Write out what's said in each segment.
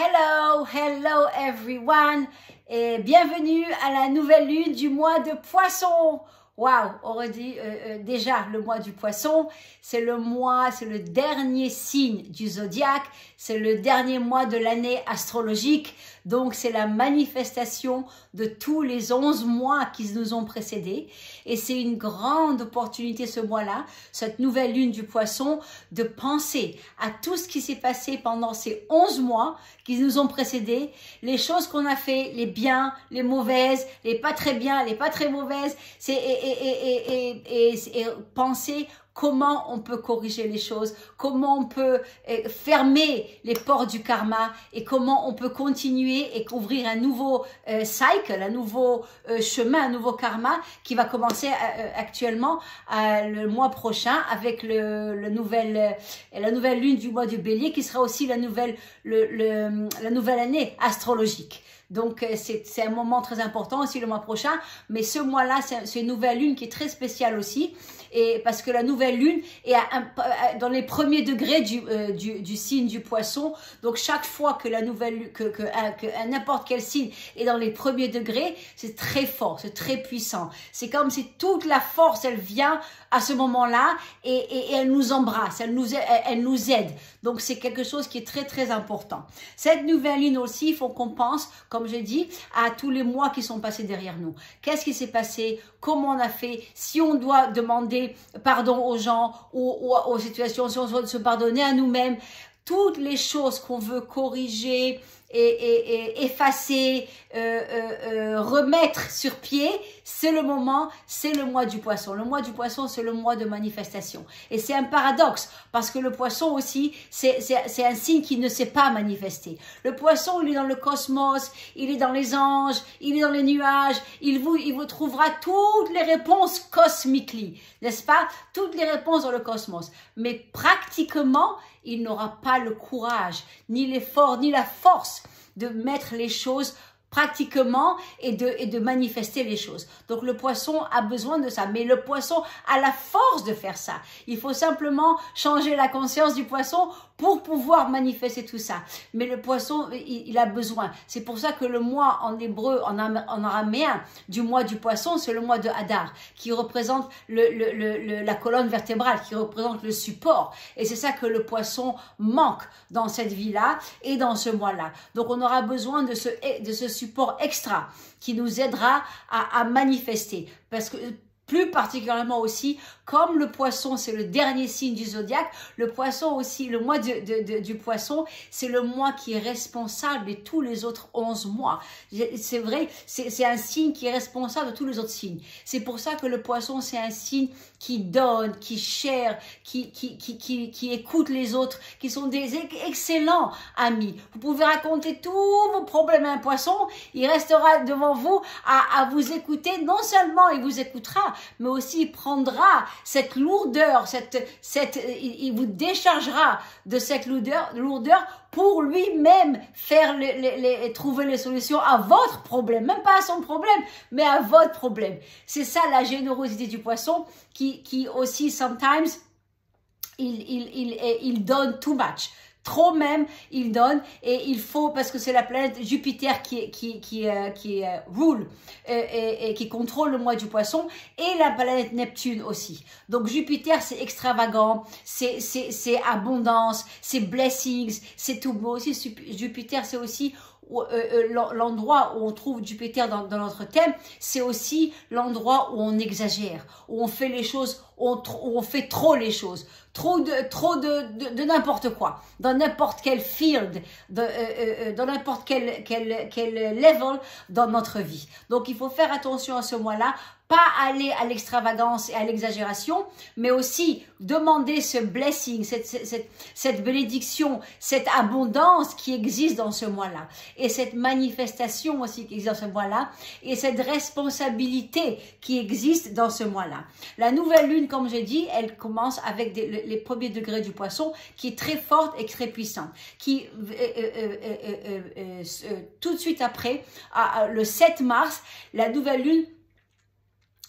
Hello, hello everyone et bienvenue à la nouvelle lune du mois de Poisson. Waouh, on aurait dit déjà le mois du Poisson, c'est le mois, c'est le dernier signe du zodiaque, c'est le dernier mois de l'année astrologique, donc c'est la manifestation de tous les 11 mois qui nous ont précédés et c'est une grande opportunité ce mois-là, cette nouvelle lune du Poisson, de penser à tout ce qui s'est passé pendant ces 11 mois qui nous ont précédés, les choses qu'on a fait, les biens, les mauvaises, les pas très bien, les pas très mauvaises, et penser comment on peut corriger les choses, comment on peut fermer les portes du karma et comment on peut continuer et ouvrir un nouveau cycle, un nouveau chemin, un nouveau karma qui va commencer actuellement le mois prochain avec la nouvelle lune du mois du Bélier qui sera aussi la nouvelle année astrologique. Donc, c'est un moment très important aussi le mois prochain. Mais ce mois-là, c'est une nouvelle lune qui est très spéciale aussi. Et parce que la nouvelle lune est dans les premiers degrés du signe du Poisson. Donc, chaque fois que la nouvelle que n'importe quel signe est dans les premiers degrés, c'est très fort, c'est très puissant. C'est comme si toute la force, elle vient à ce moment-là et elle nous embrasse, elle nous aide. Donc, c'est quelque chose qui est très, très important. Cette nouvelle lune aussi, il faut qu'on pense, comme j'ai dit, à tous les mois qui sont passés derrière nous. Qu'est-ce qui s'est passé? Comment on a fait? Si on doit demander pardon aux gens ou aux situations, si on doit se pardonner à nous-mêmes, toutes les choses qu'on veut corriger et effacer, remettre sur pied, c'est le moment, c'est le mois du Poisson. Le mois du Poisson, c'est le mois de manifestation. Et c'est un paradoxe, parce que le Poisson aussi, c'est un signe qui ne sait pas manifester. Le Poisson, il est dans le cosmos, il est dans les anges, il est dans les nuages, il vous trouvera toutes les réponses cosmically, n'est-ce pas? Toutes les réponses dans le cosmos. Mais pratiquement, il n'aura pas le courage, ni l'effort, ni la force de mettre les choses pratiquement et de manifester les choses. Donc le Poisson a besoin de ça, mais le Poisson a la force de faire ça. Il faut simplement changer la conscience du Poisson pour pouvoir manifester tout ça. Mais le Poisson, il a besoin. C'est pour ça que le mois en hébreu, en araméen, du mois du Poisson, c'est le mois de Hadar, qui représente la colonne vertébrale, qui représente le support. Et c'est ça que le Poisson manque dans cette vie-là et dans ce mois-là. Donc on aura besoin de ce support extra qui nous aidera à manifester. Parce que plus particulièrement aussi, comme le Poisson, c'est le dernier signe du zodiaque, le Poisson aussi, le mois du Poisson, c'est le mois qui est responsable de tous les autres 11 mois. C'est vrai, c'est un signe qui est responsable de tous les autres signes. C'est pour ça que le Poisson, c'est un signe qui donne, qui share, qui écoute les autres, qui sont des excellents amis. Vous pouvez raconter tous vos problèmes à un Poisson, il restera devant vous à vous écouter. Non seulement il vous écoutera, mais aussi il prendra cette lourdeur, il vous déchargera de cette lourdeur pour lui-même faire trouver les solutions à votre problème, même pas à son problème, mais à votre problème. C'est ça la générosité du Poisson qui aussi sometimes il donne too much. Trop même, il donne et il faut, parce que c'est la planète Jupiter qui rule et qui contrôle le mois du Poisson, et la planète Neptune aussi. Donc Jupiter, c'est extravagant, c'est abondance, c'est blessings, c'est tout beau aussi. Jupiter, c'est aussi l'endroit où on trouve Jupiter dans notre thème, c'est aussi l'endroit où on exagère, où on fait les choses, où on fait trop les choses, trop de n'importe quoi, dans n'importe quel field, dans n'importe quel level dans notre vie. Donc il faut faire attention à ce mois-là, pas aller à l'extravagance et à l'exagération, mais aussi demander ce blessing, cette bénédiction, cette abondance qui existe dans ce mois-là, et cette manifestation aussi qui existe dans ce mois-là, et cette responsabilité qui existe dans ce mois-là. La nouvelle lune, comme j'ai dit, elle commence avec les premiers degrés du Poisson, qui est très forte et très puissante, qui tout de suite après, le 7 mars, la nouvelle lune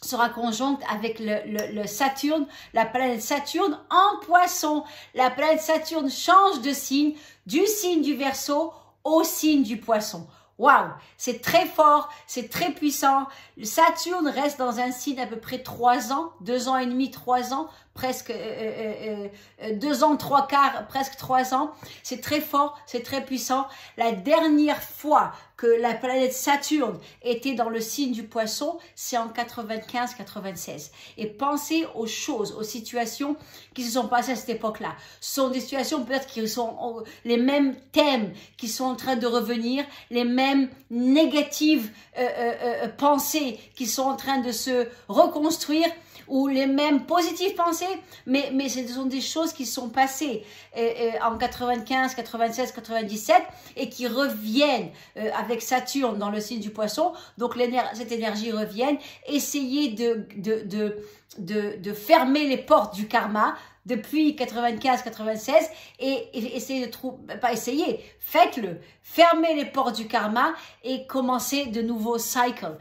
sera conjointe avec le Saturne, la planète Saturne en Poisson. La planète Saturne change de signe, du signe du Verseau au signe du poisson. Waouh, c'est très fort, c'est très puissant. Saturne reste dans un signe à peu près 3 ans, 2 ans et demi, 3 ans, presque 2 ans, 3/4, presque 3 ans. C'est très fort, c'est très puissant. La dernière fois que la planète Saturne était dans le signe du poisson, c'est en 95-96. Et pensez aux choses, aux situations qui se sont passées à cette époque-là. Ce sont des situations peut-être qui sont les mêmes thèmes qui sont en train de revenir, les mêmes négatives pensées qui sont en train de se reconstruire, ou les mêmes positives pensées, mais ce sont des choses qui sont passées en 95, 96, 97 et qui reviennent avec Saturne dans le signe du poisson. Donc cette énergie revient. Essayez de fermer les portes du karma depuis 95-96 et essayez de trouver, pas essayer, faites-le, fermez les portes du karma et commencez de nouveaux cycles,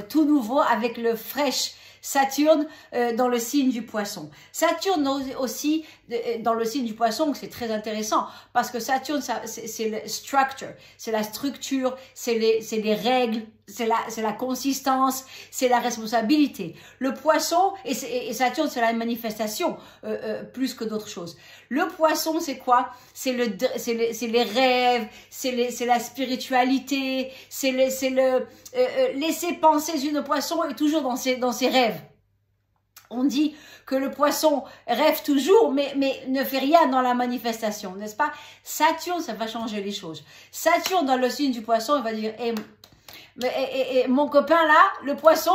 tout nouveau avec le fresh Saturne dans le signe du poisson. Saturne aussi dans le signe du poisson, c'est très intéressant parce que Saturne, c'est le structure, c'est la structure, c'est les règles, c'est la consistance, c'est la responsabilité. Le poisson et Saturne, c'est la manifestation plus que d'autres choses. Le poisson, c'est quoi? C'est les rêves, c'est la spiritualité, c'est laisser penser une poisson est toujours dans ses rêves. On dit que le poisson rêve toujours, mais ne fait rien dans la manifestation, n'est-ce pas? Saturne, ça va changer les choses. Saturne, dans le signe du poisson, il va dire, mon copain là, le poisson,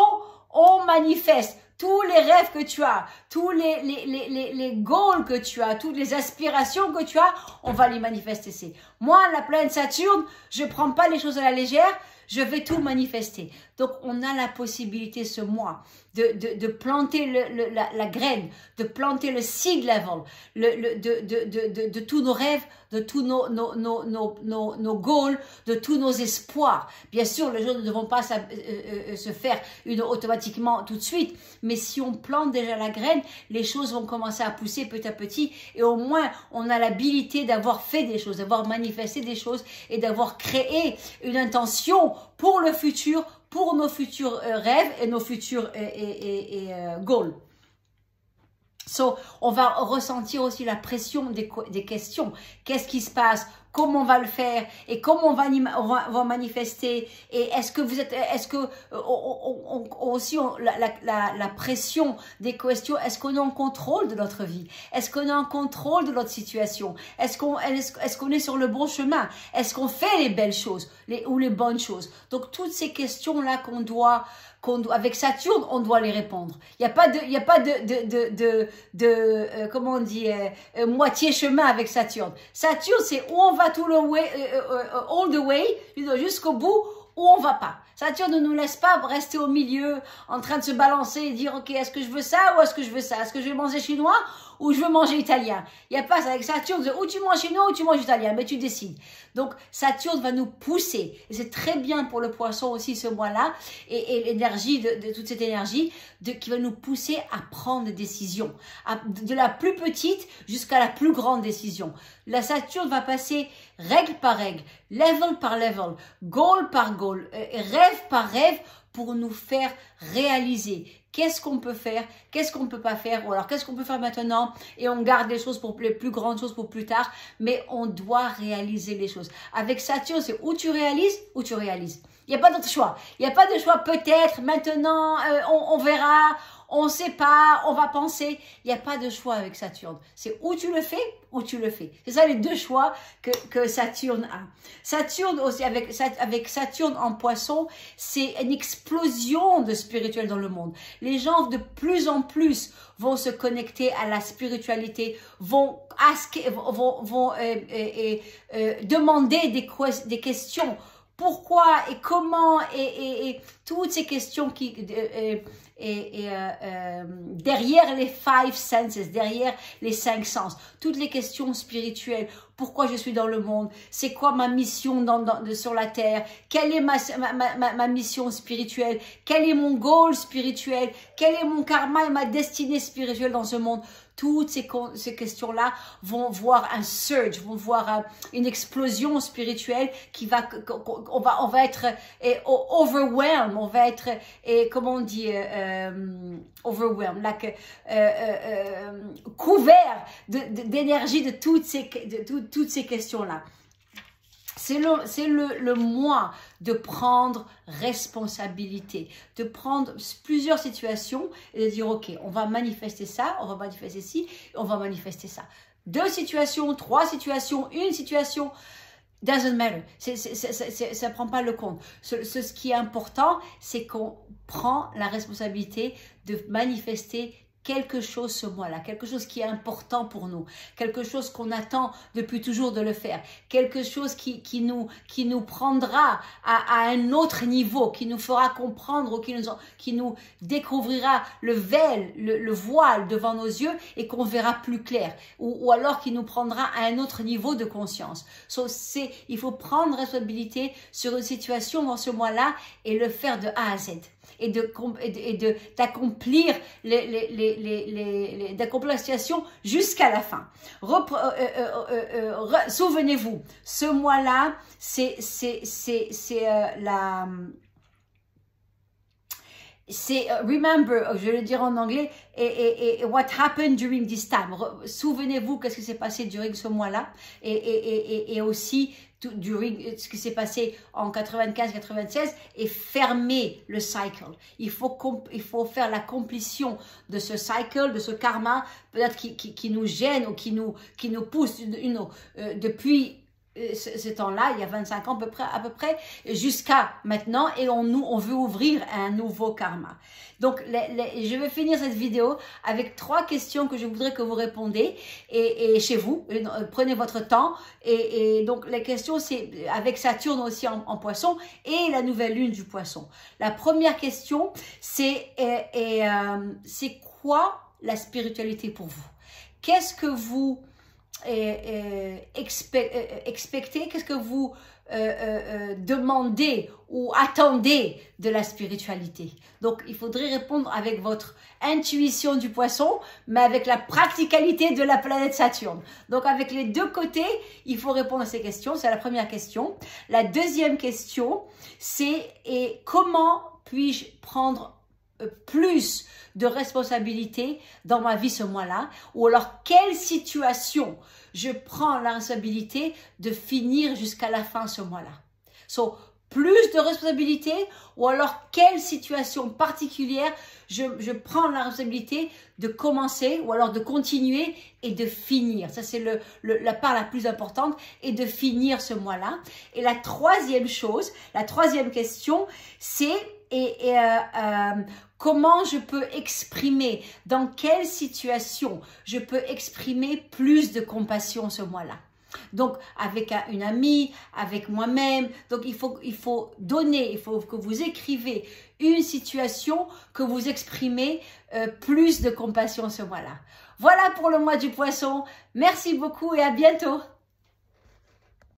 on manifeste. Tous les rêves que tu as, tous les goals que tu as, toutes les aspirations que tu as, on va les manifester. Moi, la planète Saturne, je prends pas les choses à la légère, je vais tout manifester. Donc, on a la possibilité ce mois de planter la graine, de planter le seed level, de tous nos rêves, de tous nos goals, de tous nos espoirs. Bien sûr, les choses ne devront pas se faire automatiquement tout de suite, mais si on plante déjà la graine, les choses vont commencer à pousser petit à petit et au moins, on a l'habilité d'avoir fait des choses, d'avoir manifesté des choses et d'avoir créé une intention pour le futur, pour nos futurs rêves et nos futurs goals. So, on va ressentir aussi la pression des questions. Qu'est-ce qui se passe? Comment on va le faire? Et comment on va manifester? Et est-ce que la pression des questions, est-ce qu'on est en contrôle de notre vie? Est-ce qu'on est en contrôle de notre situation? Est-ce qu'on est sur le bon chemin? Est-ce qu'on fait les belles choses ou les bonnes choses? Donc, toutes ces questions-là avec Saturne, on doit les répondre. Il n'y a pas de comment on dit, moitié chemin avec Saturne. Saturne, c'est où on va all the way, jusqu'au bout, où on va pas. Saturne ne nous laisse pas rester au milieu, en train de se balancer et dire, ok, est-ce que je veux ça ou est-ce que je veux ça? Est-ce que je vais manger chinois ou je veux manger italien? Il n'y a pas ça avec Saturne, ou tu manges chinois ou tu manges italien, mais tu décides. Donc, Saturne va nous pousser. Et c'est très bien pour le poisson aussi ce mois-là, et l'énergie, de toute cette énergie, qui va nous pousser à prendre des décisions. De la plus petite jusqu'à la plus grande décision. La Saturne va passer règle par règle, level par level, goal par goal, rêve par rêve, pour nous faire réaliser qu'est-ce qu'on peut faire, qu'est-ce qu'on ne peut pas faire, ou alors qu'est-ce qu'on peut faire maintenant, et on garde les choses les plus grandes choses pour plus tard, mais on doit réaliser les choses. Avec Saturne, c'est où tu réalises, où tu réalises. Il n'y a pas d'autre choix. Il n'y a pas de choix peut-être, maintenant, on verra, on ne sait pas, on va penser. Il n'y a pas de choix avec Saturne. C'est où tu le fais, où tu le fais. C'est ça les deux choix que Saturne a. Saturne aussi, avec Saturne en poisson, c'est une explosion de spirituel dans le monde. Les gens de plus en plus vont se connecter à la spiritualité, vont demander des questions. Pourquoi et comment et toutes ces questions derrière les 5 senses, derrière les 5 sens, toutes les questions spirituelles. Pourquoi je suis dans le monde? C'est quoi ma mission sur la terre? Quelle est ma mission spirituelle? Quel est mon goal spirituel? Quel est mon karma et ma destinée spirituelle dans ce monde? Toutes ces questions-là vont voir un surge, vont voir une explosion spirituelle qui va, on va être overwhelmed, on va être, comment on dit, overwhelmed, like, couvert d'énergie de toutes ces questions-là. C'est le mois de prendre responsabilité, de prendre plusieurs situations et de dire, ok, on va manifester ça, on va manifester ci, on va manifester ça. 2 situations, 3 situations, 1 situation, doesn't matter. Ça prend pas le compte. Ce qui est important, c'est qu'on prend la responsabilité de manifester quelque chose ce mois-là, quelque chose qui est important pour nous, quelque chose qu'on attend depuis toujours de le faire, quelque chose qui nous prendra à un autre niveau, qui nous fera comprendre ou qui nous découvrira le voile devant nos yeux et qu'on verra plus clair, ou alors qui nous prendra à un autre niveau de conscience. Il faut prendre responsabilité sur une situation dans ce mois-là et le faire de A à Z. Et d'accomplir la situation jusqu'à la fin. Souvenez-vous, ce mois-là, c'est remember, je vais le dire en anglais, et what happened during this time. Souvenez-vous qu'est-ce qui s'est passé durant ce mois-là, et aussi durant ce qui s'est passé en 95-96, et fermer le cycle. Il faut faire la complétion de ce cycle, de ce karma, peut-être qui nous gêne ou qui nous pousse depuis ce temps-là, il y a 25 ans à peu près jusqu'à maintenant, et on veut ouvrir un nouveau karma. Donc, je vais finir cette vidéo avec 3 questions que je voudrais que vous répondez et chez vous. Prenez votre temps. Et donc, les questions, c'est avec Saturne aussi en poisson et la nouvelle lune du poisson. La première question, c'est quoi la spiritualité pour vous? Qu'est-ce que vous expectez, qu'est-ce que vous demandez ou attendez de la spiritualité? Donc, il faudrait répondre avec votre intuition du poisson, mais avec la practicalité de la planète Saturne. Donc, avec les 2 côtés, il faut répondre à ces questions. C'est la première question. La deuxième question, c'est comment puis-je prendre plus de responsabilité dans ma vie ce mois-là, ou alors quelle situation je prends la responsabilité de finir jusqu'à la fin ce mois-là. Plus de responsabilité, ou alors quelle situation particulière je prends la responsabilité de commencer, ou alors de continuer et de finir. Ça, c'est la part la plus importante, et de finir ce mois-là. Et la troisième chose, la troisième question, c'est comment je peux exprimer, dans quelle situation je peux exprimer plus de compassion ce mois-là. Donc, avec une amie, avec moi-même. Donc, il faut donner, il faut que vous écrivez une situation que vous exprimez plus de compassion ce mois-là. Voilà pour le mois du poisson. Merci beaucoup et à bientôt.